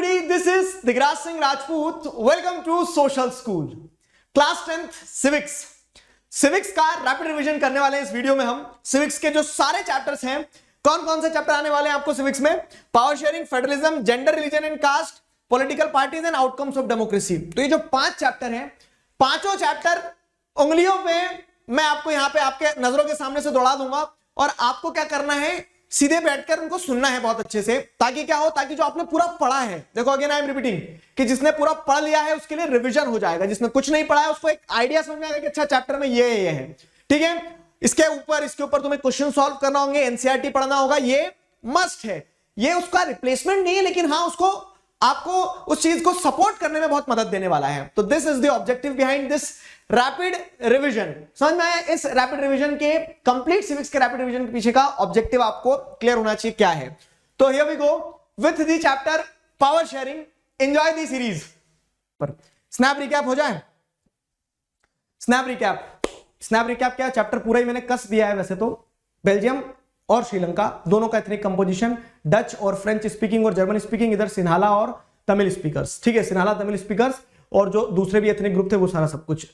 everybody, this is Digraj Singh Rajput. Welcome to Social School. Class 10th Civics. Civics का rapid revision करने वाले हैं इस video में हम. Civics के जो सारे चैप्टर्स हैं, कौन कौन से चैप्टर आने वाले हैं आपको Civics में? Power sharing, federalism, gender, religion and caste, political parties and outcomes of democracy. तो ये जो 5 चैप्टर हैं, पांचों चैप्टर उंगलियों पे मैं आपको यहां पे आपके नजरों के सामने से दौड़ा दूंगा और आपको क्या करना है, सीधे बैठकर उनको सुनना है बहुत अच्छे से, ताकि क्या हो, ताकि जो आपने पूरा पढ़ा है, देखो अगेन आई एम रिपीटिंग, कि जिसने पूरा पढ़ लिया है उसके लिए रिवीजन हो जाएगा, जिसने कुछ नहीं पढ़ा है उसको एक आइडिया समझ में आएगा कि अच्छा चैप्टर में ये है. ठीक है, इसके ऊपर तुम्हें क्वेश्चन सॉल्व करना होंगे, एनसीईआरटी पढ़ना होगा, ये मस्ट है. ये उसका रिप्लेसमेंट नहीं है, लेकिन हाँ उसको आपको उस चीज को सपोर्ट करने में बहुत मदद देने वाला है. तो this is the objective behind this rapid revision. समझ में आया? इस रैपिड रिवीजन के कंप्लीट सिविक्स के रैपिड रिवीजन के पीछे का ऑब्जेक्टिव आपको क्लियर होना चाहिए क्या है. तो here we go with the chapter power sharing. Enjoy the series. पर स्नैप रिकैप हो जाए. स्नैप रिकैप क्या, चैप्टर पूरा ही मैंने कस दिया है. वैसे तो बेल्जियम और श्रीलंका दोनों का एथनिक कंपोजिशन, डच और फ्रेंच स्पीकिंग और जर्मन स्पीकिंग, इधर सिन्हाला और तमिल स्पीकर्स. ठीक है, सिन्हाला तमिल स्पीकर्स और जो दूसरे भी एथनिक ग्रुप थे वो सारा सब कुछ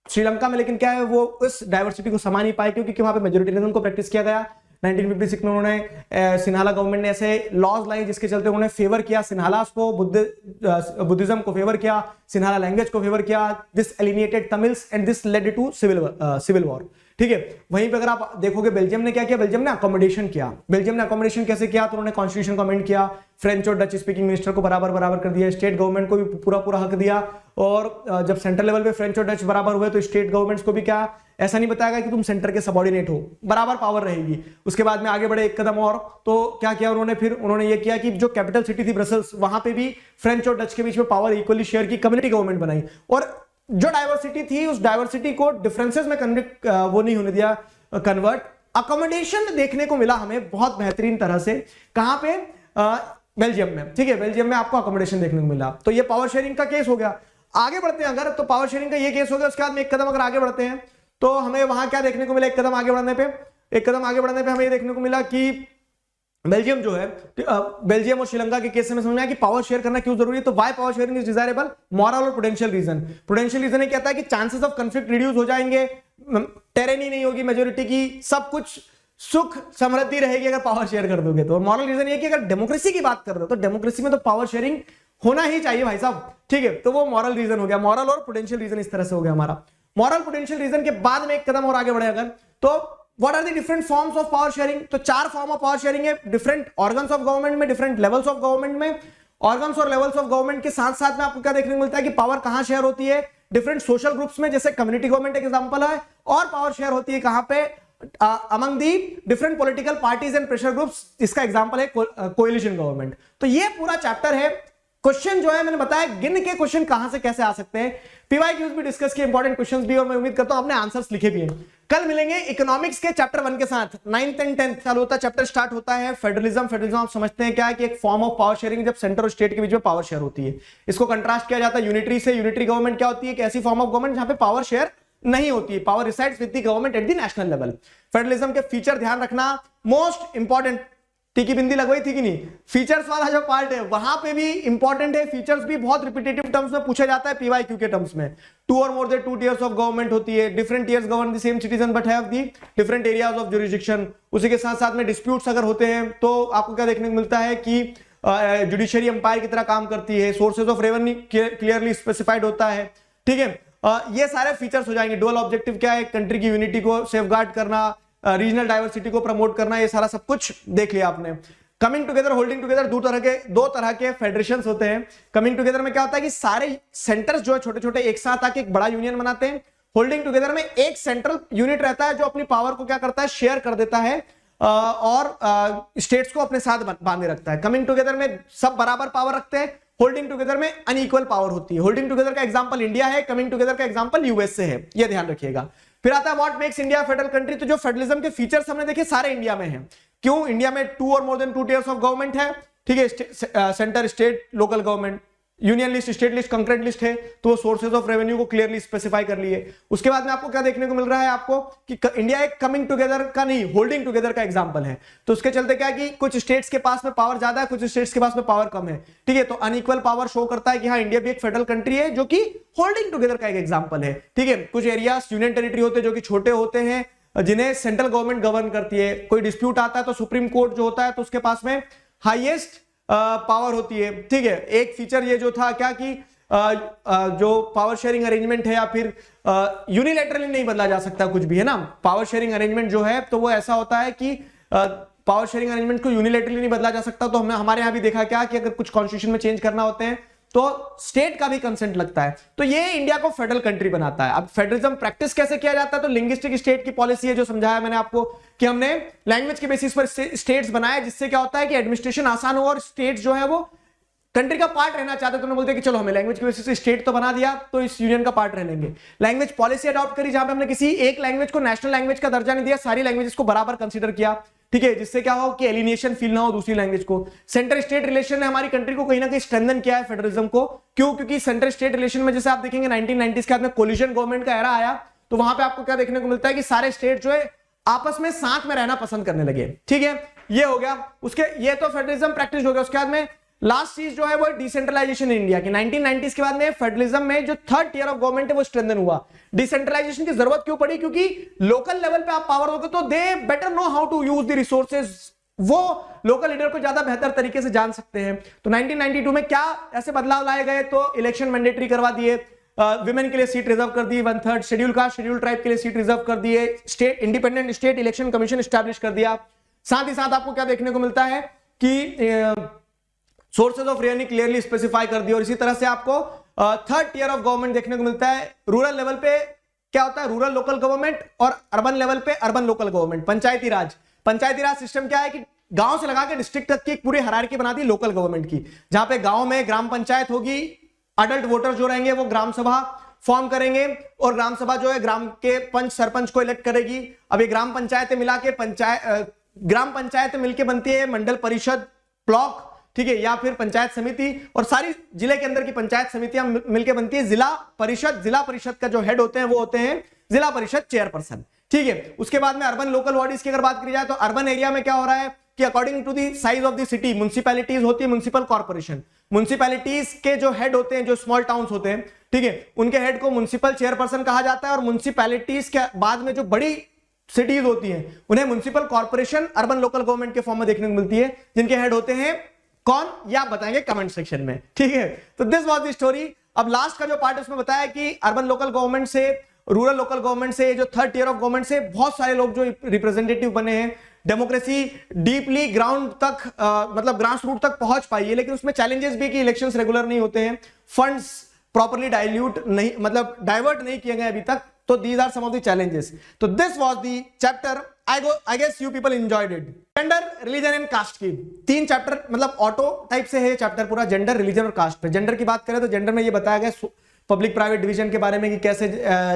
श्रीलंका में. लेकिन क्या है, वो इस डाइवर्सिटी को समा नहीं पाए क्योंकि वहां पे मेजोरिटेरियनिज्म को प्रैक्टिस किया गया. 1956 में उन्होंने सिन्हाला गवर्नमेंट ने ऐसे लॉज लाए जिसके चलते उन्होंने फेवर किया सिन्हालास को, बुद्धिज्म को फेवर किया, सिन्हाला लैंग्वेज को फेवर किया. This alienated Tamils and this led to civil war. ठीक है, वहीं पे अगर आप देखोगे बेल्जियम ने क्या किया, बेल्जियम ने अकोमोडेशन किया. बेल्जियम ने अकोमोडेशन कैसे किया, तो उन्होंने कॉन्स्टिट्यूशन को अमेंड किया, फ्रेंच और डच स्पीकिंग मिनिस्टर को बराबर कर दिया, स्टेट गवर्नमेंट को भी पूरा हक दिया. और जब सेंट्रल लेवल पे फ्रेंच और डच बराबर हुए तो स्टेट गवर्नमेंट्स को भी क्या, ऐसा नहीं बताएगा कि तुम सेंटर के सबऑर्डिनेट हो, बराबर पावर रहेगी. उसके बाद में आगे बढ़े एक कदम और, तो क्या किया उन्होंने, फिर उन्होंने ये किया कि जो कैपिटल सिटी थी ब्रसल्स, वहां पे भी फ्रेंच और डच के बीच में पावर इक्वली शेयर की, कम्युनिटी गवर्नमेंट बनाई. और जो डाइवर्सिटी थी उस डाइवर्सिटी को डिफरेंसेस में वो नहीं होने दिया कन्वर्ट. अकोमोडेशन देखने को मिला हमें बहुत बेहतरीन तरह से. कहां पे? बेल्जियम में. ठीक है, बेल्जियम में आपको अकोमोडेशन देखने को मिला. तो ये पावर शेयरिंग का केस हो गया. आगे बढ़ते हैं अगर, तो पावर शेयरिंग का ये केस हो गया. उसके बाद में एक कदम अगर आगे बढ़ते हैं तो हमें वहां क्या देखने को मिला, एक कदम आगे बढ़ने पे हमें ये देखने को मिला कि बेल्जियम जो है, बेल्जियम और श्रीलंका के केस में समझ में आया कि पावर शेयर करना क्यों जरूरी है. तो why power sharing is desirable, moral और पोटेंशियल रीजन. पोटेंशियल रीजन ये कहता है कि चांसेस ऑफ कंफ्लिक्ट रिड्यूस हो जाएंगे, टेरेनी नहीं होगी मेजोरिटी की, सब कुछ सुख समृद्धि रहेगी अगर पावर शेयर कर दोगे तो. मॉरल रीजन ये कि अगर डेमोक्रेसी की बात कर रहे हो तो डेमोक्रेसी में तो पावर शेयरिंग होना ही चाहिए भाई साहब. ठीक है, तो वो मॉरल रीजन हो गया. मॉरल और पोटेंशियल रीजन इस तरह से हो गया हमारा. मॉरल पोटेंशियल रीजन के बाद में एक कदम और आगे बढ़े अगर, तो What are the different forms of power sharing? तो 4 फॉर्म ऑफ पावर शेयरिंग है डिफरेंट ऑर्गन्स ऑफ गवर्नमेंट में, डिफरेंट लेवल्स ऑफ गवर्नमेंट में. ऑर्गन्स और लेवल्स ऑफ गवर्नमेंट के साथ साथ में आपको क्या देखने को मिलता है कि पावर कहां शेयर होती है, डिफरेंट सोशल ग्रुप्स में, जैसे कम्युनिटी गवर्नमेंट एक एग्जांपल है. और पावर शेयर होती है कहां पे, among the different political parties and pressure groups. इसका एग्जांपल है कोएलिशन गवर्नमेंट. तो ये पूरा चैप्टर है. क्वेश्चन जो है मैंने बताया गिन के क्वेश्चन कहां से कैसे आ सकते हैं, पीवाईक्यूज भी डिस्कस किए, इंपॉर्टेंट क्वेश्चंस भी, और मैं उम्मीद करता हूं आपने आंसर्स लिखे भी हैं. कल मिलेंगे इकोनॉमिक्स के चैप्टर 1 के साथ. 9th एंड 10th चालू होता है, चैप्टर स्टार्ट होता है फेडरलिज्म. आप समझते हैं क्या है कि एक फॉर्म ऑफ पावर शेयरिंग जब सेंटर और स्टेट के बीच में पावर शेयर होती है. इसको कंट्रास्ट किया जाता है यूनिटरी से. यूनिटरी गवर्नमेंट क्या होती है, एक ऐसी फॉर्म ऑफ गवर्नमेंट जहां पे पावर शेयर नहीं होती है, power resides with the government at the national level. Federalism के फीचर ध्यान रखना, मोस्ट इंपॉर्टेंट. टीकी बिंदी लगवाई थी कि नहीं, फीचर्स वाला जो पार्ट है वहां पे भी इंपॉर्टेंट है. फीचर्स भी बहुत रिपीटेटिव टर्म्स में पूछा जाता है पीवाईक्यू के टर्म्स में. 2 और more than 2 tiers of government होती है, different tiers govern the same citizen but have the different areas of jurisdiction. उसी के साथ साथ में डिस्प्यूट्स अगर होते हैं तो आपको क्या देखने को मिलता है कि जुडिशियरी एम्पायर की तरह काम करती है. Sources of revenue clearly specified होता है. ठीक है, ये सारे फीचर्स हो जाएंगे. डुअल ऑब्जेक्टिव क्या है, कंट्री की यूनिटी को सेफगार्ड करना, रीजनल डाइवर्सिटी को प्रमोट करना, ये सारा सब कुछ देख लिया आपने. कमिंग टुगेदर, होल्डिंग टुगेदर, दो तरह के फेडरेशंस होते हैं. कमिंग टुगेदर में क्या होता है कि सारे सेंटर्स जो है छोटे छोटे एक साथ आके एक बड़ा यूनियन बनाते हैं. होल्डिंग टुगेदर में एक सेंट्रल यूनिट रहता है जो अपनी पावर को क्या करता है, शेयर कर देता है और स्टेट्स को अपने साथ बांधे रखता है. कमिंग टुगेदर में सब बराबर पावर रखते हैं, होल्डिंग टुगेदर में अनइक्वल पावर होती है. होल्डिंग टुगेदर का एग्जांपल इंडिया है, कमिंग टुगेदर का एग्जांपल यूएसए है, ये ध्यान रखिएगा. फिर आता है what makes India federal country. तो जो फेडरलिज्म के फीचर्स हमने देखे सारे इंडिया में हैं. क्यों? इंडिया में 2 और more than 2 tiers of government है. ठीक है, centre, state, local government. Union list, state list, concurrent list है, तो वो सोर्सेज ऑफ रेवेन्यू को क्लियरली स्पेसिफाई कर लिए। उसके बाद में आपको क्या देखने को मिल रहा है आपको कि इंडिया एक कमिंग टुगेदर का नहीं, होल्डिंग टुगेदर का एग्जांपल है। तो उसके चलते क्या कि कुछ स्टेट्स के पास में पावर ज्यादा है, कुछ स्टेट्स के पास में पावर कम है, ठीक है। तो अनइक्वल पावर शो करता है कि हाँ इंडिया भी एक फेडरल कंट्री है जो कि होल्डिंग टुगेदर का एक एग्जांपल है, ठीक है। कुछ एरियाज यूनियन टेरिटरी होते हैं जो कि छोटे होते हैं, जिन्हें सेंट्रल गवर्नमेंट गवर्न करती है। कोई डिस्प्यूट आता है तो सुप्रीम कोर्ट जो होता है तो उसके पास में हाईएस्ट पावर होती है, ठीक है। एक फीचर ये जो था क्या कि जो पावर शेयरिंग अरेंजमेंट है या फिर यूनिलैटरली नहीं बदला जा सकता कुछ भी, है ना। पावर शेयरिंग अरेंजमेंट जो है तो वो ऐसा होता है कि पावर शेयरिंग अरेंजमेंट को यूनिलैटरली नहीं बदला जा सकता। तो हमने हमारे यहां भी देखा क्या कि अगर कुछ कॉन्स्टिट्यूशन में चेंज करना होते हैं तो स्टेट का भी कंसेंट लगता है। तो ये इंडिया को फेडरल कंट्री बनाता है। अब फेडरलिज्म प्रैक्टिस कैसे किया जाता है, तो लिंग्विस्टिक स्टेट की पॉलिसी है जो समझाया मैंने आपको कि हमने लैंग्वेज के बेसिस पर स्टेट्स बनाए, जिससे क्या होता है कि एडमिनिस्ट्रेशन आसान हो और स्टेट्स जो है वो कंट्री का पार्ट रहना चाहते। तो बोलते हैं कि चलो हमें लैंग्वेज के बेसिस से स्टेट तो बना दिया तो इस यूनियन का पार्ट रह लेंगे। लैंग्वेज पॉलिसी अडॉप्ट करी जहां पे हमने किसी एक लैंग्वेज को नेशनल लैंग्वेज का दर्जा नहीं दिया, सारी लैंग्वेजेस को बराबर कंसीडर किया, ठीक है, जिससे क्या हो कि एलिनेशन फील ना हो दूसरी लैंग्वेज को। सेंटर स्टेट रिलेशन ने हमारी कंट्री को कहीं ना कहीं स्ट्रेंथन किया है फेडरलिज्म को। क्यों? क्योंकि सेंटर स्टेट रिलेशन में जैसे आप देखेंगे 1990s के बाद में कोलिशन गवर्नमेंट का एरा आया, तो वहां पे आपको क्या देखने को मिलता है कि सारे स्टेट जो है आपस में साथ में रहना पसंद करने लगे, ठीक है। ये हो गया उसके, ये तो फेडरलिज्म प्रैक्टिस हो गया। उसके बाद में लास्ट चीज जो है वो डिसेंट्रलाइजेशन इन इंडिया की। 1990s के बाद में फेडरलिज्म में जो थर्ड टियर ऑफ गवर्नमेंट है वो स्ट्रेंथन हुआ। डिसेंट्रलाइजेशन की जरूरत क्यों पड़ी? क्योंकि लोकल लेवल पे आप पावर दोगे तो they better know how to use the resources, वो लोकल लीडर को ज्यादा बेहतर तरीके से जान सकते हैं। तो 1992 में क्या ऐसे बदलाव लाए गए, तो इलेक्शन मैंडेटरी करवा दिए, विमेन के लिए सीट रिजर्व कर दी, 1/3 शेड्यूल कास्ट शेड्यूल ट्राइब के लिए सीट रिजर्व कर दिए, state independent state election commission establish कर दिया। साथ ही साथ आपको क्या देखने को मिलता है कि sources of revenue clearly specify कर दिया। और इसी तरह से आपको थर्ड टियर ऑफ गवर्नमेंट देखने को मिलता है। रूरल लेवल पे क्या होता है, रूरल लोकल गवर्नमेंट, और अर्बन लेवल पे अर्बन लोकल गवर्नमेंट। पंचायती राज सिस्टम क्या है कि गांव से लगा के डिस्ट्रिक्ट तक की एक पूरी हायरार्की बना दी लोकल गवर्नमेंट की, जहां पे गांव में ग्राम पंचायत होगी, अडल्ट वोटर जो रहेंगे वो ग्राम सभा फॉर्म करेंगे, और ग्राम सभा जो है ग्राम के पंच सरपंच को इलेक्ट करेगी। अब ये ग्राम पंचायतें मिला के ग्राम पंचायतें मिलकर बनती है मंडल परिषद, ब्लॉक, ठीक है, या फिर पंचायत समिति, और सारी जिले के अंदर की पंचायत समितियां मिलकर बनती है जिला परिषद। जिला परिषद का जो हेड होते हैं वो होते हैं जिला परिषद चेयरपर्सन, ठीक है। उसके बाद में अर्बन लोकल बॉडीज की अगर बात करी जाए तो अर्बन एरिया में क्या हो रहा है कि according to the size of the city municipalities होती है, म्युनिसिपल कॉर्पोरेशन। म्युनिसिपैलिटीज के जो हेड होते हैं, जो स्मॉल टाउन्स होते हैं, ठीक है, उनके हेड को म्युनिसिपल चेयरपर्सन कहा जाता है। और म्युनिसिपैलिटीज के बाद में जो बड़ी सिटीज होती हैं उन्हें municipal corporation urban local government के फॉर्म में देखने को मिलती है, जिनके हेड होते हैं कौन, या आप बताएंगे कमेंट सेक्शन में, ठीक है। तो दिस वाज द स्टोरी। अब लास्ट का जो पार्ट उसमें बताया कि अर्बन लोकल गवर्नमेंट से, रूरल लोकल गवर्नमेंट से, जो थर्ड टियर ऑफ गवर्नमेंट से बहुत सारे लोग जो रिप्रेजेंटेटिव बने हैं, डेमोक्रेसी डीपली ग्राउंड तक मतलब ग्रास रूट तक पहुंच पाई है। लेकिन उसमें चैलेंजेस भी कि इलेक्शंस रेगुलर नहीं होते हैं, फंड्स प्रॉपर्ली डाइल्यूट नहीं, मतलब डाइवर्ट नहीं किए गए अभी तक। तो these are some of the challenges. तो this was the chapter. I guess you people enjoyed it. Gender, religion and caste की 3 चैप्टर, मतलब ऑटो टाइप से है चैप्टर पूरा, जेंडर, रिलीजन और कास्ट पे। जेंडर की बात करें तो जेंडर में ये बताया गया पब्लिक प्राइवेट डिवीजन के बारे में कि कैसे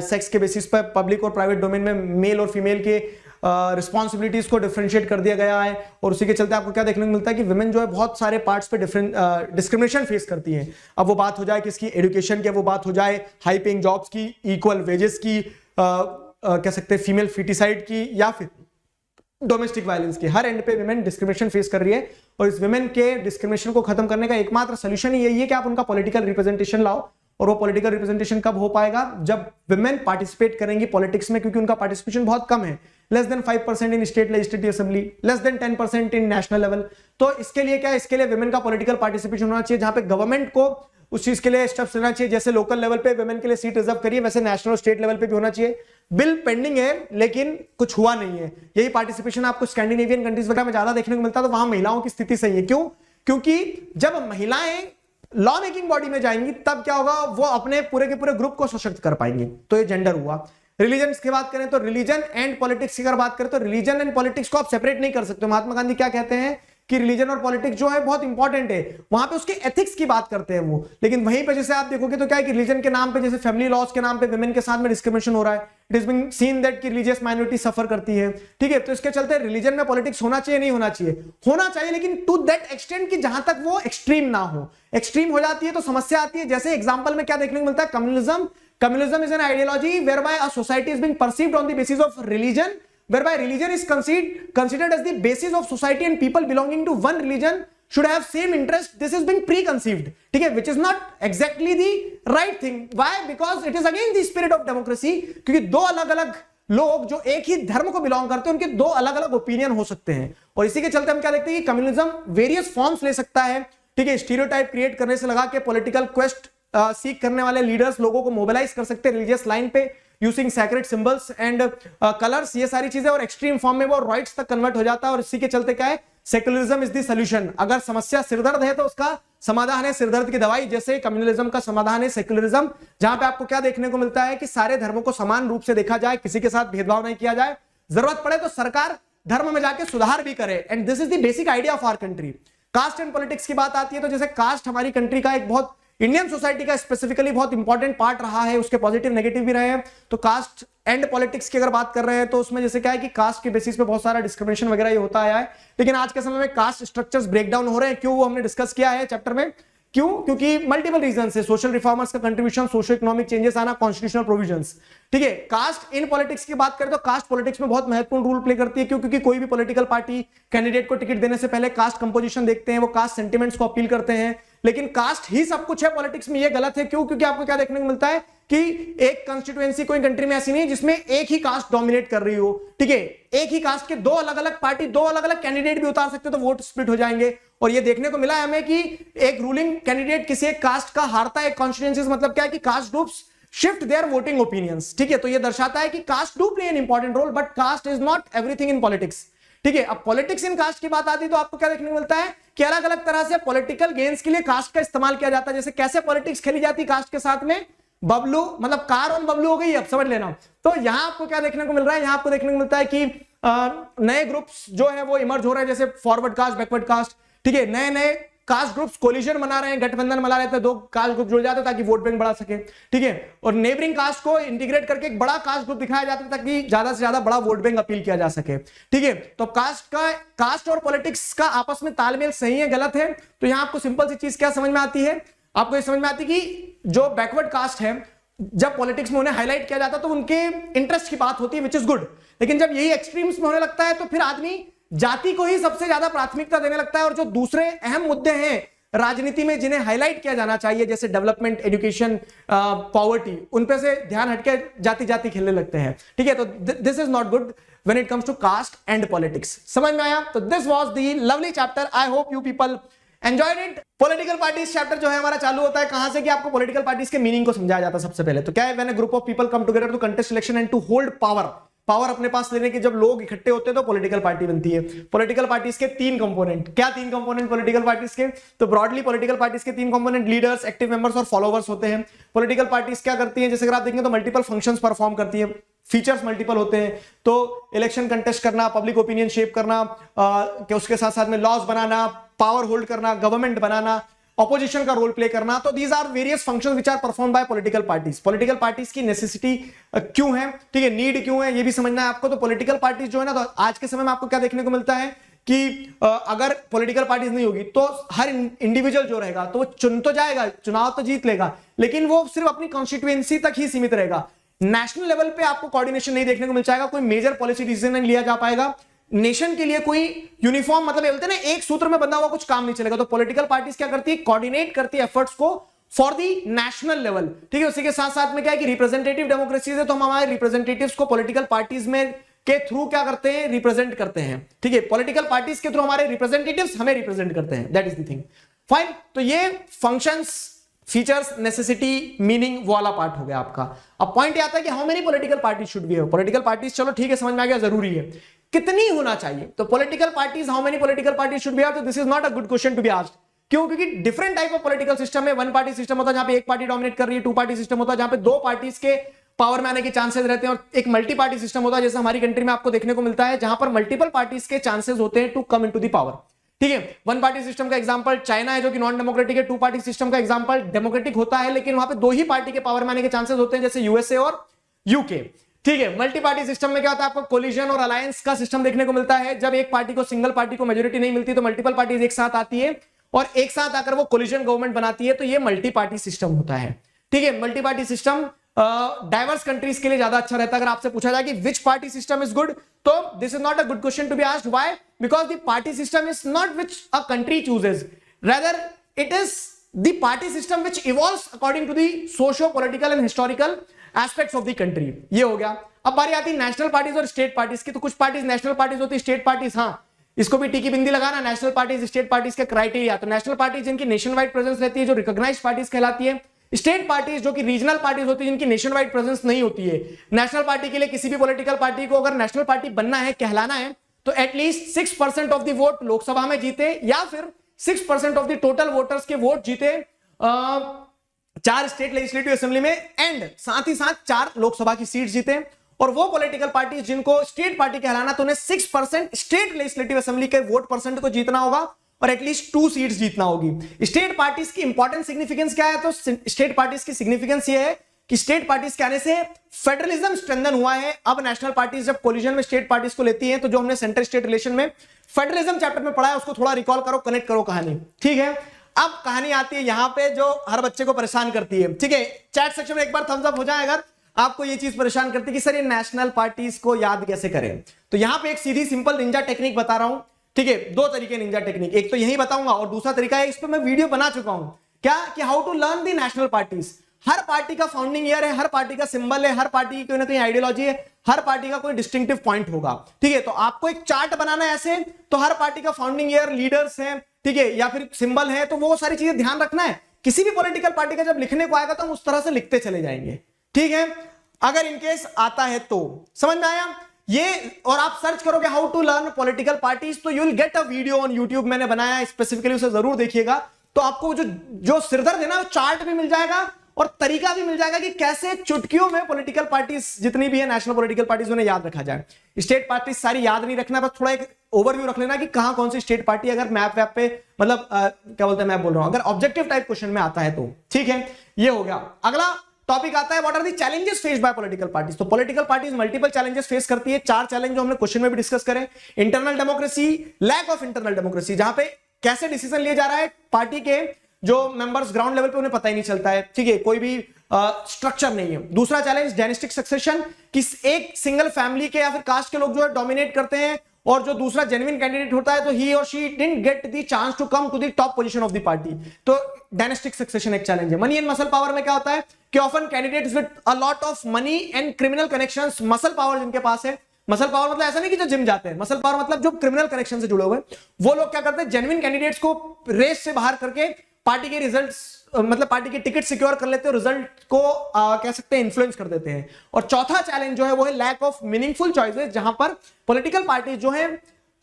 सेक्स के बेसिस पर पब्लिक और प्राइवेट डोमेन में मेल और फीमेल के रिस्पॉन्सिबिलिटीज को डिफरेंशिएट कर दिया गया है। और उसी के चलते आपको क्या देखने को मिलता है कि विमेन जो है बहुत सारे पार्ट्स पे डिफरेंट डिस्क्रिमिनेशन फेस करती हैं। अब वो बात हो जाए किसकी, एजुकेशन की, वो बात हो जाए हाई पेइंग जॉब्स की, इक्वल वेजेस की, कह सकते हैं फीमेल फिटिसाइड की, या फिर डोमेस्टिक वायलेंस की। हर एंड पे विमेन डिस्क्रिमिनेशन फेस कर रही है। और इस विमेन के डिस्क्रिमिनेशन को खत्म करने का एकमात्र सोल्यूशन यही है कि आप उनका पॉलिटिकल रिप्रेजेंटेशन लाओ। और वो पॉलिटिकल रिप्रेजेंटेशन कब हो पाएगा, जब विमेन पार्टिसिपेट करेंगी पॉलिटिक्स में, क्योंकि उनका पार्टिसिपेशन बहुत कम है, लेस देन 5% इन state legislative assembly, less than 10% इन नेशनल लेवल। तो इसके लिए क्या, इसके लिए विमेन का पॉलिटिकल पार्टिसिपेशन होना चाहिए, जहां पे गवर्नमेंट को उस चीज के लिए स्टेप्स लेना चाहिए। जैसे लोकल लेवल पे विमेन के लिए सीट रिजर्व करिए, वैसे नेशनल और स्टेट लेवल पे भी होना चाहिए। बिल पेंडिंग है लेकिन कुछ हुआ नहीं है। यही पार्टिसिपेशन आपको स्कैंडिनेवियन कंट्रीज वगैरह में ज्यादा देखने को मिलता है। तो वहां महिलाओं की स्थिति सही है। क्यों? क्योंकि जब महिलाएं लॉ मेकिंग बॉडी में जाएंगी तब क्या होगा, वो अपने पूरे के पूरे ग्रुप को सशक्त कर पाएंगे। तो ये जेंडर हुआ। रिलीजन की बात करें तो रिलीजन एंड पॉलिटिक्स की अगर बात करें तो रिलीजन एंड पॉलिटिक्स को आप सेपरेट नहीं कर सकते। महात्मा गांधी क्या कहते हैं कि रिलीजन और पॉलिटिक्स जो है बहुत इंपॉर्टेंट है, वहां पे उसके एथिक्स की बात करते हैं वो। लेकिन वहीं पे जैसे आप देखोगे तो क्या है कि रिलीजन के नाम पे, जैसे फैमिली लॉज के नाम पे विमेन के साथ में डिस्क्रिमिनेशन हो रहा है। It is being seen that कि रिलीजियस माइनॉरिटी सफर करती है, ठीक है। तो इसके चलते रिलीजन में पॉलिटिक्स होना चाहिए, नहीं होना चाहिए? होना चाहिए, लेकिन टू दैट एक्सटेंट कि जहां तक वो एक्सट्रीम ना हो। एक्सट्रीम हो जाती है तो समस्या आती है। जैसे एग्जांपल में क्या देखने को मिलता है, communism. Communism is an ideology whereby a society is being perceived on the basis of religion, whereby religion is considered as the basis of society and people belonging to one religion should have same interest. This is being preconceived, ठीक है, which is not exactly the right thing. Why? Because it is against the spirit of democracy. क्योंकि दो अलग अलग लोग जो एक ही धर्म को बिलोंग करते हैं, उनके दो अलग अलग ओपिनियन हो सकते हैं। और इसी के चलते हम क्या देखते हैं कि कम्युनिज्म वेरियस फॉर्म्स ले सकता है, ठीक है। स्टीरियोटाइप क्रिएट करने से लगा के पॉलिटिकल क्वेस्ट सीख करने वाले लीडर्स लोगों को मोबिलाइज कर सकते हैं रिलीजियस लाइन पे using sacred symbols and colours, ये सारी चीजें। और एक्सट्रीम फॉर्म में वो राइट्स तक कन्वर्ट हो जाता है। और इसी के चलते क्या है, सेक्युलरिज्म इज द सॉल्यूशन। अगर समस्या सिरदर्द है तो उसका समाधान है सिरदर्द की दवाई। जैसे कम्युनलिज्म का समाधान है सेक्युलरिज्म, जहां पे आपको क्या देखने को मिलता है कि सारे धर्मों को समान रूप से देखा जाए, किसी के साथ भेदभाव नहीं किया जाए, जरूरत पड़े तो सरकार धर्म में जाके सुधार भी करे। And this is the basic idea of our country. Caste and politics की बात आती है तो जैसे कास्ट हमारी कंट्री का एक बहुत, इंडियन सोसाइटी का स्पेसिफिकली बहुत इंपॉर्टेंट पार्ट रहा है, उसके पॉजिटिव नेगेटिव भी रहे हैं। तो कास्ट एंड पॉलिटिक्स की अगर बात कर रहे हैं तो उसमें जैसे क्या है कि कास्ट के बेसिस पे बहुत सारा डिस्क्रिमिनेशन वगैरह ये होता आया है। लेकिन आज के समय में कास्ट स्ट्रक्चर्स ब्रेक डाउन हो रहे हैं। क्यों? वो हमने डिस्कस किया है चैप्टर में। क्यों? क्योंकि मल्टीपल रीजन से, सोशल रिफॉर्मर्स का कंट्रीब्यूशन, सोशो इकोनॉमिक चेंजेस आना, कॉन्स्टिट्यूशनल प्रोविजंस, ठीक है। कास्ट इन पॉलिटिक्स की बात करें तो कास्ट पॉलिटिक्स में बहुत महत्वपूर्ण रोल प्ले करती है। क्यों? क्योंकि कोई भी पॉलिटिकल पार्टी कैंडिडेट को टिकट देने से पहले कास्ट कंपोजिशन देखते हैं, वो कास्ट सेंटिमेंट्स को अपील करते हैं। लेकिन कास्ट ही सब कुछ है पॉलिटिक्स में, ये गलत है। क्यों? क्योंकि आपको क्या देखने को मिलता है कि एक कंस्टिट्यूएंसी कोई कंट्री में ऐसी नहीं है जिसमें एक ही कास्ट डोमिनेट कर रही हो, ठीक है। एक ही कास्ट के दो अलग अलग पार्टी, दो अलग अलग कैंडिडेट भी उतार सकते हो तो वोट स्प्लिट हो जाएंगे। और ये देखने को मिला है हमें कि एक रूलिंग कैंडिडेट किसी एक कास्ट का हारता है एक कॉन्स्टिट्यूएंसी, मतलब क्या है कि caste groups shift their voting opinions, ठीक है। तो ये दर्शाता है कि caste do play an important role, but caste is not everything in politics, ठीक है। अब पॉलिटिक्स इन कास्ट की बात आती है तो आपको क्या देखने को मिलता है कि अलग अलग तरह से पॉलिटिकल गेन्स के लिए कास्ट का इस्तेमाल किया जाता है। जैसे कैसे पॉलिटिक्स खेली जाती है कास्ट के साथ में, बबलू मतलब कार और बबलू हो गई, अब समझ लेना। तो यहां आपको क्या देखने को मिल रहा है, यहां आपको देखने को मिलता है कि नए ग्रुप्स जो है वो इमर्ज हो रहे हैं, जैसे फॉरवर्ड कास्ट, बैकवर्ड कास्ट, ठीक है। नए नए कास्ट ग्रुप्स कोलिजन बना रहे हैं, गठबंधन बना रहे हैं, दो कास्ट ग्रुप जुड़ जाते हैं ताकि वोट बैंक बढ़ा सके, ठीक है। और नेबरिंग कास्ट को इंटीग्रेट करके एक बड़ा कास्ट ग्रुप दिखाया जाता है ताकि ज्यादा से ज्यादा बड़ा वोट बैंक अपील किया जा सके, ठीक है। तो कास्ट और पॉलिटिक्स का आपस में तालमेल सही है गलत है? तो यहां आपको सिंपल सी चीज क्या समझ में आती है, आपको ये समझ में आती है कि जो बैकवर्ड कास्ट है जब पॉलिटिक्स में उन्हें हाईलाइट किया जाता है तो उनके इंटरेस्ट की बात होती है, विच इज गुड। लेकिन जब यही एक्सट्रीम्स में होने लगता है तो फिर आदमी जाति को ही सबसे ज्यादा प्राथमिकता देने लगता है, और जो दूसरे अहम मुद्दे हैं राजनीति में जिन्हें हाईलाइट किया जाना चाहिए, जैसे डेवलपमेंट, एजुकेशन, पॉवर्टी, उन पे से ध्यान हटके जाति जाति खेलने लगते हैं, ठीक है। तो this is not good when it comes to caste and politics. समझ में आया? तो this was the lovely chapter, I hope you people enjoyed it. Political parties chapter जो है हमारा चालू होता है कहां से कि आपको पॉलिटिकल पार्टीज के मीनिंग को समझाया जाता है। सबसे पहले तो क्या है, when a group of people come together to contest election and to hold power, power अपने पास लेने के जब लोग इकट्ठे होते हैं तो पॉलिटिकल पार्टी बनती है। पॉलिटिकल पार्टीज के तीन कंपोनेंट, क्या तीन कंपोनेंट पॉलिटिकल पार्टीज के? तो ब्रॉडली पॉलिटिकल पार्टीज के तीन कंपोनेंट, लीडर्स, एक्टिव मेंबर्स और फॉलोवर्स होते हैं। पॉलिटिकल पार्टीज क्या करती हैं, जैसे अगर आप देखेंगे तो मल्टीपल फंक्शंस परफॉर्म करती है, फीचर्स मल्टीपल होते हैं। तो इलेक्शन कंटेस्ट करना, पब्लिक ओपिनियन शेप करना, उसके साथ साथ में लॉज बनाना, पावर होल्ड करना, गवर्नमेंट बनाना, ऑपोजिशन का रोल प्ले करना। तो these are various functions which are perform by political parties. Political parties की नेसेसिटी क्यों है, ठीक है, नीड क्यों है, ये भी समझना है आपको। तो पॉलिटिकल पार्टीज जो है ना, तो आज के समय में आपको क्या देखने को मिलता है कि अगर पॉलिटिकल पार्टीज नहीं होगी तो हर इंडिविजुअल जो रहेगा तो वो चुन तो जाएगा, चुनाव तो जीत लेगा, लेकिन वो सिर्फ अपनी कॉन्स्टिट्यूएंसी तक ही सीमित रहेगा। नेशनल लेवल पे आपको कोऑर्डिनेशन नहीं देखने को मिल जाएगा, कोई मेजर पॉलिसी डिसीजन नहीं लिया जा पाएगा। नेशन के लिए कोई यूनिफॉर्म, मतलब बोलते हैं ना एक सूत्र में बंधा हुआ कुछ काम नहीं चलेगा। तो पॉलिटिकल पार्टीज क्या करती है, कोऑर्डिनेट करती है एफर्ट्स को फॉर दी नेशनल लेवल, ठीक है। उसी के साथ साथ में क्या है कि रिप्रेजेंटेटिव डेमोक्रेसी है, तो हम हमारे रिप्रेजेंटेटिव्स को पॉलिटिकल पार्टीज में के थ्रू क्या करते हैं, रिप्रेजेंट करते हैं, ठीक है। पॉलिटिकल पार्टीज के थ्रू हमारे रिप्रेजेंटेटिव्स हमें रिप्रेजेंट करते हैं, that is the thing, fine. तो ये फंक्शंस, फीचर्स, नेसेसिटी, मीनिंग वाला पार्ट हो गया आपका। अब पॉइंट ये आता है कि how many political parties should be have. Political parties चलो ठीक है, समझ में आ गया, जरूरी है, कितनी होना चाहिए। तो political parties, how many political parties should be have, तो this is not a good question to be asked. क्यों? क्योंकि different type of political system है। वन पार्टी सिस्टम होता है जहां पे एक पार्टी डोमिनेट कर रही है, टू पार्टी सिस्टम होता है जहां पे दो पार्टीज के पावर में आने के चांसेस रहते हैं, और एक मल्टी पार्टी सिस्टम होता है जैसे हमारी कंट्री में आपको देखने को मिलता है जहां पर मल्टीपल पार्टीज के चांसेस होते हैं to come into the power, ठीक है। वन पार्टी सिस्टम का एग्जांपल चाइना है जो कि नॉन डेमोक्रेटिक है। टू पार्टी सिस्टम का एग्जांपल डेमोक्रेटिक होता है लेकिन वहां पे दो ही पार्टी के पावर में आने के चांसेस होते हैं, जैसे यूएसए और यूके। ठीक है। मल्टी पार्टी सिस्टम में क्या होता है, आपको कोलिजन और अलायंस का सिस्टम देखने को मिलता है। जब एक पार्टी को, सिंगल पार्टी को मेजोरिटी नहीं मिलती तो मल्टीपल पार्टीज एक साथ आती है और एक साथ आकर वो कोलिजन गवर्नमेंट बनाती है, तो ये मल्टी पार्टी सिस्टम होता है। ठीक है। Multi party system diverse countries के लिए ज्यादा अच्छा रहता है। अगर आपसे पूछा जाए कि which party system is good, तो this is not a good question to be asked. Why? Because the party system is not which a country chooses, rather it is the party system which evolves according to the socio political and historical aspects of the country. ये हो गया। अब बारी आती है national parties और state parties की। तो कुछ पार्टीज नेशनल पार्टीज होती है, स्टेट पार्टीज, हाँ इसको भी टीकी बिंदी लगाना, नेशनल पार्टीज स्टेट पार्टीज के क्राइटेरिया। तो नेशनल पार्टीज जिनकी नेशन वाइड प्रेजेंस रहती है, जो रिकॉग्नाइज्ड पार्टीज कहलाती है। स्टेट पार्टीज जो कि रीजनल पार्टीज होती है, जिनकी नेशन वाइड प्रेजेंस नहीं होती है। नेशनल पार्टी के लिए किसी भी पॉलिटिकल पार्टी को अगर नेशनल पार्टी बनना है, कहलाना है, तो at least 6% of the vote Lok Sabha में जीते या फिर 6% ऑफ द टोटल वोटर्स के वोट जीते 4 स्टेट लेजिस्लेटिव असेंबली में, एंड साथ ही साथ 4 लोकसभा की सीट जीते। और वो पॉलिटिकल पार्टी जिनको स्टेट पार्टी कहलाना, तो उन्हें 6% स्टेट लेजिस्लेटिव असेंबली के वोट परसेंट को जीतना होगा और एटलीस्ट 2 सीट्स जीतना होगी। स्टेट पार्टीज की इंपॉर्टेंट सिग्निफिकेंस क्या है? तो स्टेट पार्टीज की सिग्निफिकेंस ये है कि स्टेट पार्टीज के आने से फेडरलिज्म स्ट्रेंथन हुआ है। अब नेशनल पार्टीज जब कोलिजन में स्टेट पार्टीज को लेती हैं, तो जो हमने सेंटर स्टेट रिलेशन में फेडरलिज्म चैप्टर में पढ़ा है, उसको थोड़ा रिकॉल करो, कनेक्ट करो कहानी। ठीक है। अब कहानी आती है यहां पे जो हर बच्चे को परेशान करती है। ठीक है। चैट सेक्शन में एक बार थम्स अप हो जाए अगर आपको ये चीज परेशान करती है कि सर ये नेशनल पार्टीज को याद कैसे करें। तो यहां पे एक सीधी सिंपल निंजा टेक्निक बता रहा हूं। ठीक है। 2 तरीके निंजा टेक्निक, एक तो यही बताऊंगा और दूसरा तरीका है, इस पे मैं वीडियो बना चुका हूं, क्या कि how to learn the national parties. हर पार्टी का फाउंडिंग ईयर है, हर पार्टी का सिंबल है, हर पार्टी की कोई ना कोई आइडियोलॉजी है, हर पार्टी का कोई डिस्टिंक्टिव पॉइंट होगा। ठीक है। तो आपको एक चार्ट बनाना है ऐसे, तो हर पार्टी का फाउंडिंग ईयर, लीडर्स है, ठीक है, या फिर सिंबल है, तो वो सारी चीजें ध्यान रखना है। किसी भी पॉलिटिकल पार्टी का जब लिखने को आएगा तो हम उस तरह से लिखते चले जाएंगे। ठीक है। अगर इनकेस आता है तो समझ में आया ये। और आप सर्च करोगे how to learn political parties, तो you will get a video on YouTube, मैंने बनाया स्पेसिफिकली, उसे जरूर देखिएगा। तो आपको जो सिरदर्द है ना, चार्ट भी मिल जाएगा और तरीका भी मिल जाएगा कि कैसे चुटकियों में पॉलिटिकल पार्टीज जितनी भी है, नेशनल पॉलिटिकल पार्टीज, उन्हें याद रखा जाए। स्टेट पार्टीज सारी याद नहीं रखना, बस थोड़ा एक ओवरव्यू रख लेना कि कहां कौन सी स्टेट पार्टी, अगर मैप वैप पे, मतलब क्या बोलते हैं, मैप बोल रहा हूं, अगर ऑब्जेक्टिव टाइप क्वेश्चन में आता है तो। ठीक है। ये हो गया। अगला टॉपिक आता है what are the challenges faced by political parties. तो political parties multiple challenges face करती है। 4 चैलेंज जो हमने क्वेश्चन में भी डिस्कस करे। Internal democracy, lack of internal democracy, जहां पे कैसे डिसीजन लिया जा रहा है, पार्टी के जो मेंबर्स ग्राउंड लेवल पे उन्हें पता ही नहीं चलता है। ठीक है। कोई भी स्ट्रक्चर नहीं है। दूसरा चैलेंज डायनेस्टिक सक्सेशन, कि एक सिंगल फैमिली के या फिर कास्ट के लोग जो है डोमिनेट करते हैं, और जो दूसरा जेन्युइन कैंडिडेट होता है तो ही और she didn't get the chance to come to the top position of the party. तो डायनेस्टिक सक्सेशन एक चैलेंज है। मनी एंड मसल पावर में क्या होता है कि often candidates with a lot of money and criminal connections, muscle power जिनके पास है, मसल पावर मतलब ऐसा नहीं कि जो जिम जाते हैं, मसल पावर मतलब जो क्रिमिनल कनेक्शन से जुड़े हुए, वो लोग क्या करते हैं, जेन्युइन कैंडिडेट्स को रेस से बाहर करके पार्टी के रिजल्ट्स, मतलब पार्टी के टिकट सिक्योर कर लेते हैं, रिजल्ट को कह सकते हैं इन्फ्लुएंस कर देते हैं। और चौथा चैलेंज जो है वो है लैक ऑफ मीनिंगफुल चॉइसेस, जहां पर पॉलिटिकल पार्टी जो है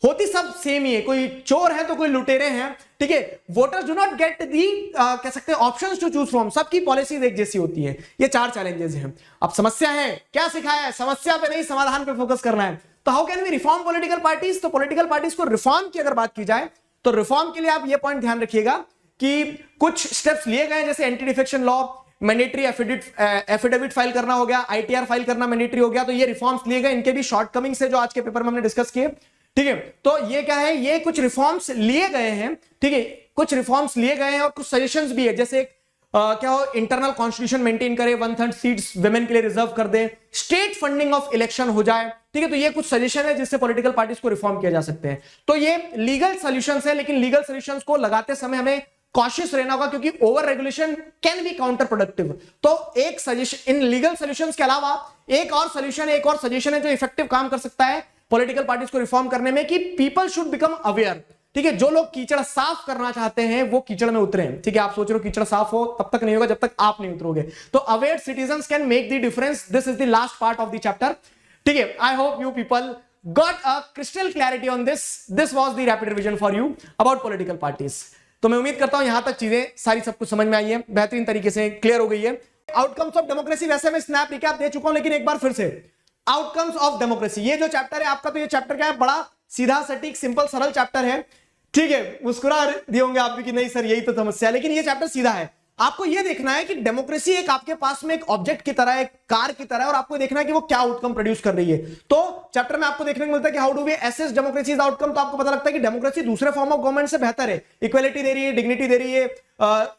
होती सब सेम ही है, कोई चोर है तो कोई लुटेरे हैं। ठीक है। Voters do not get the कह सकते हैं ऑप्शंस टू चूज फ्रॉम, सबकी पॉलिसीज एक जैसी होती है। ये 4 चैलेंजेस हैं। अब समस्या है, क्या सिखाया है, समस्या पे नहीं समाधान पे फोकस करना है। तो how can we reform political parties? तो पॉलिटिकल पार्टीज को रिफॉर्म की अगर बात की जाए, तो रिफॉर्म के लिए आप ये पॉइंट ध्यान रखिएगा कि कुछ स्टेप्स लिए गए, जैसे anti defection law, mandatory affidavit file करना हो गया, आईटीआर फाइल करना मैंडेटरी हो गया। तो ये रिफॉर्म्स लिए गए, इनके भी शॉर्टकमिंग्स है जो आज के पेपर में हमने डिस्कस किए। ठीक है। तो ये क्या है, ये कुछ रिफॉर्म्स लिए गए हैं। ठीक है। कुछ रिफॉर्म्स लिए गए हैं और कुछ सजेशंस भी है, जैसे क्या हो, इंटरनल कॉन्स्टिट्यूशन मेंटेन करे, 1/3 सीट्स वुमेन के लिए रिजर्व कर दे, स्टेट फंडिंग ऑफ इलेक्शन हो जाए। ठीक है। तो ये कुछ सजेशन है जिससे पॉलिटिकल पार्टीज को रिफॉर्म किया जा सकते हैं। तो ये लीगल सॉल्यूशंस है, लेकिन लीगल सॉल्यूशंस को लगाते समय हमें कॉशियस रहना होगा, क्योंकि over regulation can be counter productive. तो एक सजेशन, इन लीगल सॉल्यूशंस के अलावा एक और सॉल्यूशन, एक और सजेशन है जो इफेक्टिव काम कर सकता है पॉलिटिकल पार्टीज को रिफॉर्म करने में, कि पीपल शुड बिकम अवेयर। ठीक है। जो लोग कीचड़ साफ करना चाहते हैं वो कीचड़ में उतरे। ठीक है। आप सोच रहे हो कीचड़ साफ हो, तब तक नहीं होगा जब तक आप नहीं उतरोगे। तो aware citizens can make the difference. This is the last part of the chapter. ठीक है। आई hope you people got a crystal clarity on this. This was the rapid revision for you about political parties. तो मैं उम्मीद करता हूं यहां तक चीजें सारी सब कुछ समझ में आई है, बेहतरीन तरीके से क्लियर हो गई है। आउटकम्स ऑफ डेमोक्रेसी वैसे मैं स्नैप रिकैप दे चुका हूं, लेकिन एक बार फिर से आउटकम्स ऑफ डेमोक्रेसी, ये जो चैप्टर है आपका, तो ये चैप्टर क्या है, बड़ा सीधा सटीक सिंपल सरल चैप्टर है। ठीक है, मुस्कुरा दिए होंगे आप भी कि नहीं सर यही तो समस्या है, लेकिन ये चैप्टर सीधा है। आपको ये देखना है कि डेमोक्रेसी एक आपके पास में एक ऑब्जेक्ट की तरह है, एक कार की तरह है, और आपको देखना है कि वो क्या आउटकम प्रोड्यूस कर रही है। तो चैप्टर में आपको देखने को मिलता है कि how do we assess democracies outcome. तो आपको पता लगता है कि डेमोक्रेसी दूसरे फॉर्म ऑफ गवर्नमेंट से बेहतर है, इक्वालिटी दे रही है, डिग्निटी दे रही है,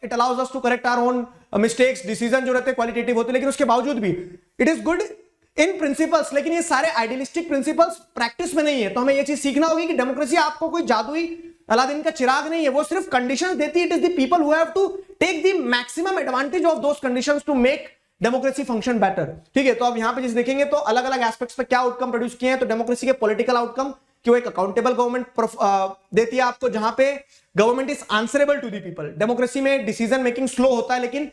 it allows us to correct our own mistakes, decision जो रहते हैं क्वालिटेटिव होते हैं, लेकिन उसके बावजूद भी it is good in principles. लेकिन ये सारे आइडियलिस्टिक प्रिंसिपल्स प्रैक्टिस में नहीं है। तो हमें ये चीज सीखना होगी कि डेमोक्रेसी आपको कोई जादुई अलादीन का चिराग नहीं है, वो सिर्फ कंडीशंस देती है। It is the people who have to take the maximum advantage of those conditions to make democracy function better. ठीक है, तो अब यहां पे जिस देखेंगे तो अलग अलग एस्पेक्ट्स पे क्या आउटकम प्रोड्यूस किए हैं। तो डेमोक्रेसी के पॉलिटिकल आउटकम कि वो एक अकाउंटेबल गवर्नमेंट देती है आपको, जहां पे government is answerable to the people. Democracy में डिसीजन मेकिंग स्लो होता है लेकिन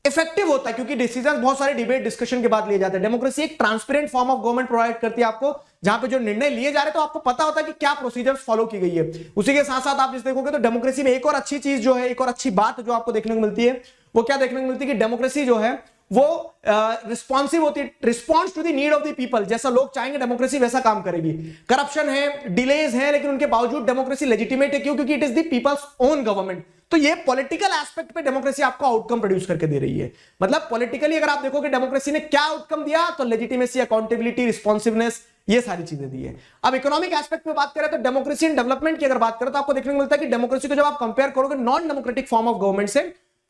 इफेक्टिव होता है, क्योंकि डिसीजन बहुत सारे डिबेट डिस्कशन के बाद लिए जाते हैं। डेमोक्रेसी एक transparent form of government provide करती है आपको, जहां पे जो निर्णय लिए जा रहे हैं तो आपको पता होता है कि क्या प्रोसीजर्स फॉलो की गई है। उसी के साथ साथ आप जिस देखोगे तो डेमोक्रेसी में एक और अच्छी चीज जो है, एक और अच्छी बात जो आपको देखने को मिलती है, वो क्या देखने को मिलती है कि डेमोक्रेसी जो है वो रिस्पॉन्सिव होती है, response to the need of the people. जैसा लोग चाहेंगे डेमोक्रेसी वैसा काम करेगी। करप्शन है, डिलेज है, लेकिन उनके बावजूद डेमोक्रेसी लेजिटिमेट है। क्यों? क्योंकि it is the people's own government. तो ये पॉलिटिकल एस्पेक्ट पे डेमोक्रेसी आपको आउटकम प्रोड्यूस करके दे रही है। मतलब पॉलिटिकली अगर आप देखोगे डेमोक्रेसी ने क्या आउटकम दिया, तो लेजिटिमेसी, अकाउंटेबिलिटी, रिस्पॉन्सिवनेस, ये सारी चीजें दी है। अब इकोनॉमिक एस्पेक्ट पे बात करें तो डेमोक्रेसी एंड डेवलपमेंट की अगर बात करें तो आपको देखने को मिलता है कि डेमोक्रेसी को जब आप कंपेयर करोगे non democratic form of government से,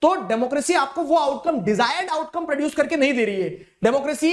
तो डेमोक्रेसी आपको वो आउटकम, डिजायर्ड आउटकम प्रोड्यूस करके नहीं दे रही है। डेमोक्रेसी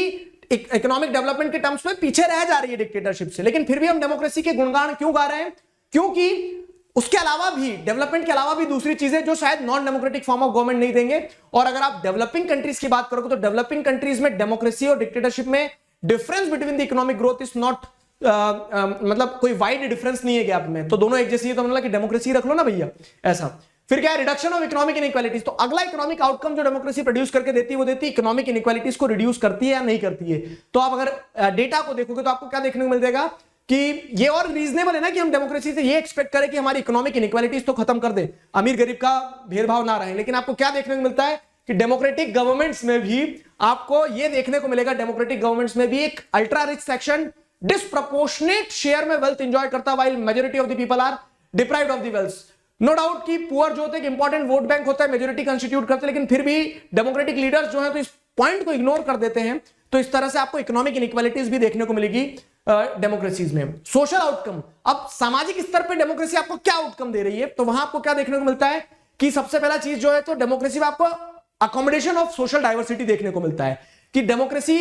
इकोनॉमिक डेवलपमेंट के टर्म्स में पीछे रह जा रही है डिक्टेटरशिप से, लेकिन फिर भी हम डेमोक्रेसी के गुणगान क्यों गा रहे हैं? क्योंकि उसके अलावा भी, डेवलपमेंट के अलावा भी दूसरी चीजें जो शायद non democratic form of government नहीं देंगे। और अगर आप डेवलपिंग कंट्रीज की बात करोगे तो डेवलपिंग कंट्रीज में डेमोक्रेसी और डिक्टेटरशिप में difference between the economic growth is not, मतलब कोई वाइड डिफरेंस नहीं है गैप में, तो दोनों एक जैसी है। तो मतलब कि डेमोक्रेसी रख लो ना भैया, ऐसा। फिर क्या है? Reduction of economic inequalities. तो अगला इकोनॉमिक आउटकम जो डेमोक्रेसी प्रोड्यूस करके देती है वो देती है इकोनॉमिक इनइक्वालिटीज को रिड्यूस करती है या नहीं करती है। तो आप अगर डेटा को देखोगे तो आपको क्या देखने को मिल जाएगा कि ये और रीजनेबल है ना कि हम डेमोक्रेसी से ये एक्सपेक्ट करें कि हमारी इकोनॉमिक इनइक्वालिटीज तो खत्म कर दे, अमीर गरीब का भेदभाव ना रहे। लेकिन आपको क्या देखने को मिलता है कि डेमोक्रेटिक गवर्नमेंट्स में भी आपको ये देखने को मिलेगा, डेमोक्रेटिक गवर्नमेंट्स में भी एक ultra rich section disproportionate share में वेल्थ एंजॉय करता है, while majority of the people are deprived of the wealth. No doubt कि पुअर जो होते हैं इंपॉर्टेंट वोट बैंक होता है, मेजॉरिटी कंस्टिट्यूट करते हैं, लेकिन फिर भी डेमोक्रेटिक लीडर्स जो है तो इस पॉइंट को इग्नोर कर देते हैं। तो इस तरह से आपको इकोनॉमिक इनइक्वालिटीज भी देखने को मिलेगी डेमोक्रेसीज में। सोशल आउटकम, अब सामाजिक स्तर पे डेमोक्रेसी आपको क्या आउटकम दे रही है, तो वहां आपको क्या देखने को मिलता है कि सबसे पहला चीज जो है तो डेमोक्रेसी में आपको अकोमोडेशन ऑफ सोशल डाइवर्सिटी देखने को मिलता है कि डेमोक्रेसी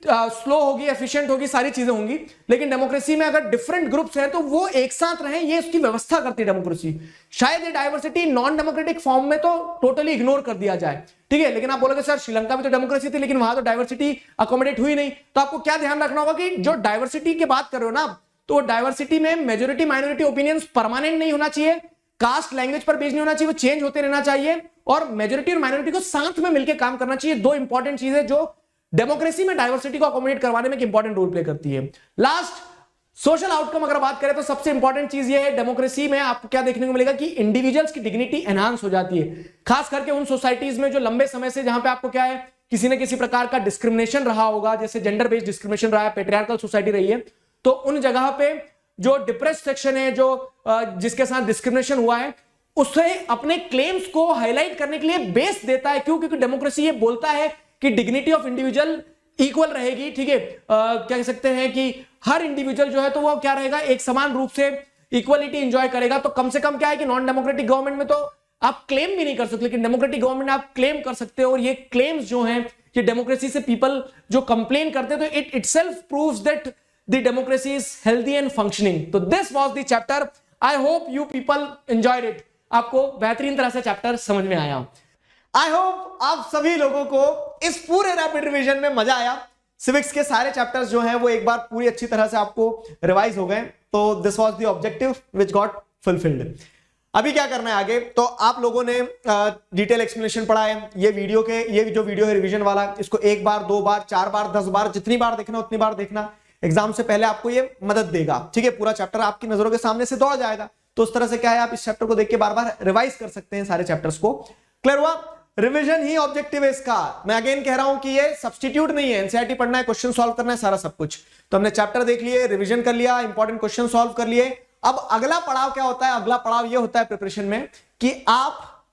स्लो होगी, एफिशिएंट होगी, सारी चीजें होंगी, लेकिन डेमोक्रेसी में अगर डिफरेंट ग्रुप्स हैं तो वो एक साथ रहें, ये उसकी व्यवस्था करती है डेमोक्रेसी। शायद ये डाइवर्सिटी नॉन डेमोक्रेटिक फॉर्म में तो टोटली इग्नोर कर दिया जाए, ठीक है। लेकिन आप बोलोगे सर श्रीलंका में तो डेमोक्रेसी थी लेकिन वहां तो डाइवर्सिटी अकोमोडेट हुई नहीं। तो आपको क्या ध्यान रखना होगा कि जो डाइवर्सिटी की बात कर रहे हो ना, तो डाइवर्सिटी में मेजोरिटी माइनॉरिटी ओपिनियंस परमानेंट नहीं होना चाहिए, कास्ट लैंग्वेज पर बेस्ड नहीं होना चाहिए, वो चेंज होते रहना चाहिए, और मेजोरिटी और माइनॉरिटी को साथ में मिलकर काम करना चाहिए। दो इंपॉर्टेंट चीजें जो डेमोक्रेसी में डाइवर्सिटी को अकोमोडेट करवाने में एक इंपॉर्टेंट रोल प्ले करती है। लास्ट, सोशल आउटकम अगर बात करें तो सबसे इंपॉर्टेंट चीज ये है, डेमोक्रेसी में आपको क्या देखने को मिलेगा कि इंडिविजुअल्स की डिग्निटी एनहांस हो जाती है, खास करके उन सोसाइटीज में जो लंबे समय से, जहां पे आपको क्या है, किसी न किसी प्रकार का डिस्क्रिमिनेशन रहा होगा, जैसे जेंडर बेस्ड डिस्क्रिमिनेशन रहा है, पेट्रियार्कल सोसाइटी रही है, तो उन जगह पे जो डिप्रेस्ड सेक्शन है, जो जिसके साथ डिस्क्रिमिनेशन हुआ है, उसे अपने क्लेम्स को हाईलाइट करने के लिए बेस देता है। क्यों? क्योंकि डेमोक्रेसी ये बोलता है कि डिग्निटी ऑफ इंडिविजुअल इक्वल रहेगी, ठीक है। क्या कह सकते हैं कि हर इंडिविजुअल जो है तो वो क्या रहेगा, एक समान रूप से इक्वलिटी एंजॉय करेगा। तो कम से कम क्या है कि नॉन डेमोक्रेटिक गवर्नमेंट में तो आप क्लेम भी नहीं कर सकते, लेकिन डेमोक्रेटिक गवर्नमेंट में आप क्लेम कर सकते हो। और ये क्लेम्स जो हैं, ये डेमोक्रेसी से पीपल जो कंप्लेन करते हैं, तो it itself proves that the democracy is healthy and functioning. तो this was the chapter. I hope you people enjoyed it. आपको बेहतरीन तरह से चैप्टर समझ में आया। आई होप आप सभी लोगों को इस पूरे रैपिड रिवीजन में मजा आया। सिविक्स के सारे चैप्टर्स जो हैं वो एक बार पूरी अच्छी तरह से आपको रिवाइज हो गए। तो this was the objective which got fulfilled. अभी क्या करना है आगे, तो आप लोगों ने डिटेल एक्सप्लेनेशन पढ़ा है। ये जो वीडियो है रिवीजन वाला, इसको एक बार, दो बार, 4 बार, 10 बार, जितनी बार देखना उतनी बार देखना। एग्जाम से पहले आपको ये मदद देगा, ठीक है। पूरा चैप्टर आपकी नजरों के सामने से दौड़ जाएगा, तो उस तरह से क्या है, आप इस चैप्टर को देख के बार बार रिवाइज कर सकते हैं सारे चैप्टर्स को। क्लियर हुआ? रिवीजन ही ऑब्जेक्टिव है इसका। मैं अगेन कह रहा हूं कि ये सब्स्टिट्यूट नहीं है, एनसीईआरटी पढ़ना है, क्वेश्चन सॉल्व करना है, सारा सब कुछ। तो हमने चैप्टर देख लिए, रिवीजन कर लिया, इंपॉर्टेंट क्वेश्चन सॉल्व कर लिए, अब अगला पड़ाव क्या होता है? अगला पड़ाव ये होता है प्रिपरेशन में कि आप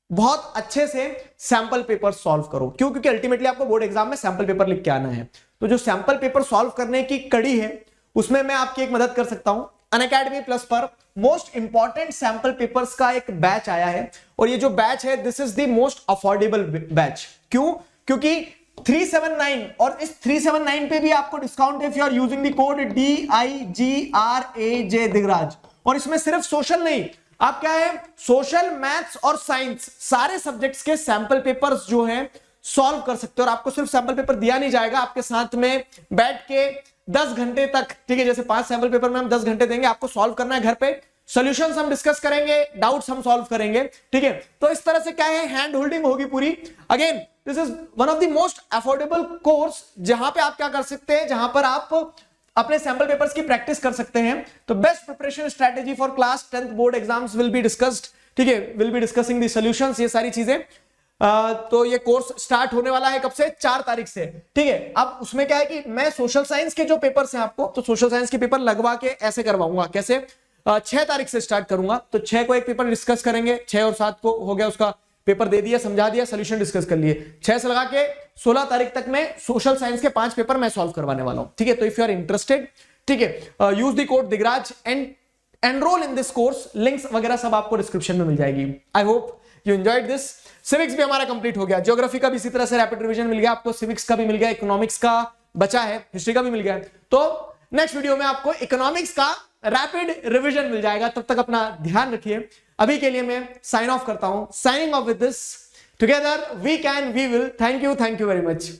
बहुत अच्छे से सैंपल पेपर सॉल्व करो। क्यों? क्योंकि अल्टीमेटली आपको बोर्ड एग्जाम में सैंपल पेपर लिख के आना है। तो जो सैंपल पेपर सॉल्व करने की कड़ी है उसमें मैं आपकी एक मदद कर सकता हूं। अनअकैडमी प्लस पर मोस्ट इंपॉर्टेंट सैंपल पेपर्स का एक बैच आया है और ये जो बैच है this is the most affordable batch. क्यों? क्योंकि 379 और इस 379 पे भी आपको डिस्काउंट है if you are using the code DIGRAJ Digraj. और इसमें सिर्फ सोशल नहीं, आप क्या है सोशल, मैथ्स और साइंस सारे सब्जेक्ट्स के सैंपल पेपर्स जो हैं सॉल्व कर सकते हो। और आपको सिर्फ सैंपल पेपर दिया नहीं जाएगा, आपके साथ में बैठ के 10 घंटे तक, ठीक है, जैसे 5 सैंपल पेपर में हम 10 घंटे देंगे, आपको सॉल्व करना है घर पे, सॉल्यूशंस हम डिस्कस करेंगे, डाउट्स हम सॉल्व करेंगे, ठीक है। तो इस तरह से क्या है हैंड होल्डिंग होगी पूरी। Again this is one of the most affordable course जहां पे आप क्या कर सकते हैं, जहां पर आप अपने सैंपल पेपर्स की प्रैक्टिस कर सकते हैं। तो best preparation strategy for class 10th board exams will be discussed, ठीक है, will be discussing the solutions, ये सारी चीजें। तो ये कोर्स स्टार्ट होने वाला है कब से? 4 तारीख से, ठीक है। अब उसमें क्या है कि मैं सोशल साइंस के जो पेपर्स हैं आपको, तो सोशल साइंस के पेपर लगवा के ऐसे करवाऊंगा। कैसे? 6 तारीख से स्टार्ट करूंगा, तो 6 को एक पेपर डिस्कस करेंगे, 6 और 7 को हो गया उसका पेपर दे दिया, समझा दिया, सोल्यूशन डिस्कस कर लिए। 6 से लगा के 16 तारीख तक में सोशल साइंस के 5 पेपर मैं सॉल्व करवाने वाला हूं, ठीक है। तो इफ यू आर इंटरेस्टेड, ठीक है, use the code Digraj and enrol in this course. Links वगैरह सब आपको डिस्क्रिप्शन में मिल जाएगी। आई hope you enjoyed this. Civics भी हमारा कंप्लीट हो गया, ज्योग्राफी का भी इसी तरह से रैपिड रिवीजन मिल गया आपको, सिविक्स का भी मिल गया, इकोनॉमिक्स का बचा है, हिस्ट्री का भी मिल गया। तो नेक्स्ट वीडियो में आपको इकोनॉमिक्स का रैपिड रिवीजन मिल जाएगा। तब तक अपना ध्यान रखिए। अभी के लिए मैं साइन ऑफ करता हूं। Signing off with this, together we can we will. Thank you very much.